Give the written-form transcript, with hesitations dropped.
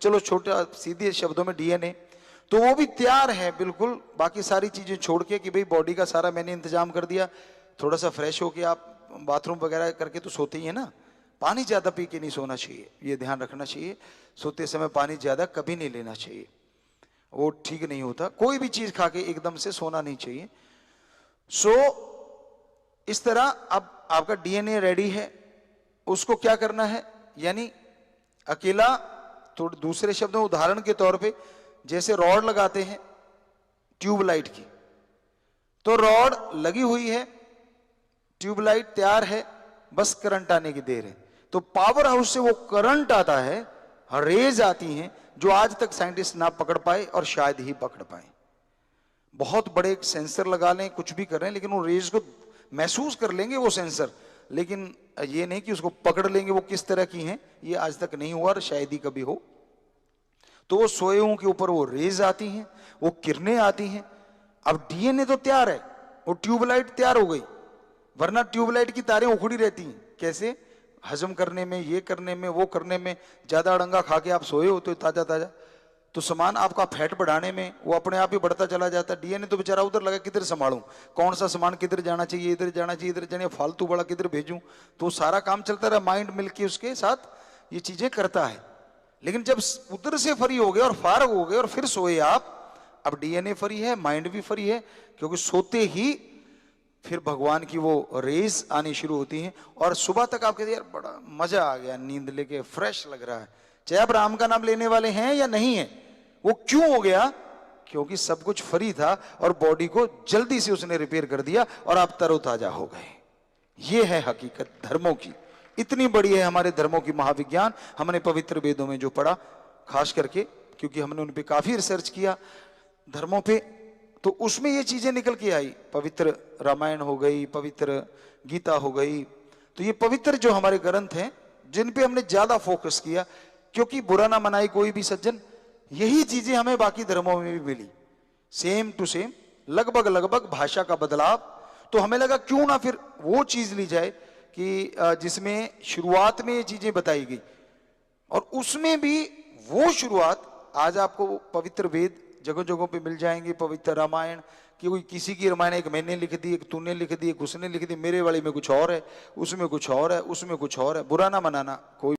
चलो छोटा सीधे शब्दों में डीएनए, तो वो भी तैयार है बिल्कुल, बाकी सारी चीजें छोड़ के कि भाई बॉडी का सारा मैंने इंतजाम कर दिया, थोड़ा सा फ्रेश होके आप बाथरूम वगैरह करके तो सोते ही है ना। पानी ज्यादा पी के नहीं सोना चाहिए, ये ध्यान रखना चाहिए। सोते समय पानी ज्यादा कभी नहीं लेना चाहिए, वो ठीक नहीं होता। कोई भी चीज खा के एकदम से सोना नहीं चाहिए। इस तरह अब आपका डीएनए रेडी है, उसको क्या करना है, यानी अकेला, तो दूसरे शब्दों में उदाहरण के तौर पे जैसे रॉड लगाते हैं ट्यूबलाइट की, तो रॉड लगी हुई है, ट्यूबलाइट तैयार है, बस करंट आने की देर है। तो पावर हाउस से वो करंट आता है, रेज आती हैं, जो आज तक साइंटिस्ट ना पकड़ पाए और शायद ही पकड़ पाए। बहुत बड़े सेंसर लगा लें, कुछ भी कर रहे हैं, लेकिन वो रेज को महसूस कर लेंगे वो सेंसर, लेकिन ये नहीं कि उसको पकड़ लेंगे वो किस तरह की हैं, ये आज तक नहीं हुआ और शायद ही कभी हो। तो वो सोएओं के ऊपर वो रेज आती हैं, वो किरणें आती हैं। अब डीएनए तो तैयार है, वो ट्यूबलाइट तैयार हो गई, वरना ट्यूबलाइट की तारें उखड़ी रहती हैं। कैसे? हजम करने में, ये करने में, वो करने में। ज्यादा अड़ंगा खा के आप सोए हो तो ताजा ताजा, तो सामान आपका फैट बढ़ाने में वो अपने आप ही बढ़ता चला जाता है। डीएनए तो बेचारा उधर लगा, किधर संभालूं, कौन सा सामान किधर जाना चाहिए, इधर जाना चाहिए, इधर जाने, फालतू बड़ा किधर भेजूं, तो सारा काम चलता रहा। माइंड मिलके उसके साथ ये चीजें करता है। लेकिन जब उधर से फ्री हो गए और फारग हो गए और फिर सोए आप, अब डीएनए फ्री है, माइंड भी फ्री है, क्योंकि सोते ही फिर भगवान की वो रेज आनी शुरू होती हैं और सुबह तक आप कहते हैं यार बड़ा मजा आ गया, नींद लेके फ्रेश लग रहा है, चाहे आप राम का नाम लेने वाले हैं या नहीं है। वो क्यों हो गया? क्योंकि सब कुछ फ्री था और बॉडी को जल्दी से उसने रिपेयर कर दिया और आप तरोताजा हो गए। ये है हकीकत धर्मों की, इतनी बड़ी है हमारे धर्मों की महाविज्ञान। हमने पवित्र वेदों में जो पढ़ा, खास करके क्योंकि हमने उन पे काफी रिसर्च किया धर्मों पे, तो उसमें ये चीजें निकल के आई। पवित्र रामायण हो गई, पवित्र गीता हो गई, तो ये पवित्र जो हमारे ग्रंथ हैं जिन पे हमने ज्यादा फोकस किया, क्योंकि बुरा ना मनाई कोई भी सज्जन, यही चीजें हमें बाकी धर्मों में भी मिली, सेम टू सेम, लगभग लगभग भाषा का बदलाव। तो हमें लगा क्यों ना फिर वो चीज ली जाए कि जिसमें शुरुआत में ये चीजें बताई गई, और उसमें भी वो शुरुआत आज आपको पवित्र वेद जगह जगहों पे मिल जाएंगे। पवित्र रामायण कि कोई किसी की रामायण एक मैंने लिख दी, एक तूने लिख दी, एक उसने लिख दी, मेरे वाली में कुछ और है, उसमें कुछ और है, उसमें कुछ और है। बुरा ना मनाना कोई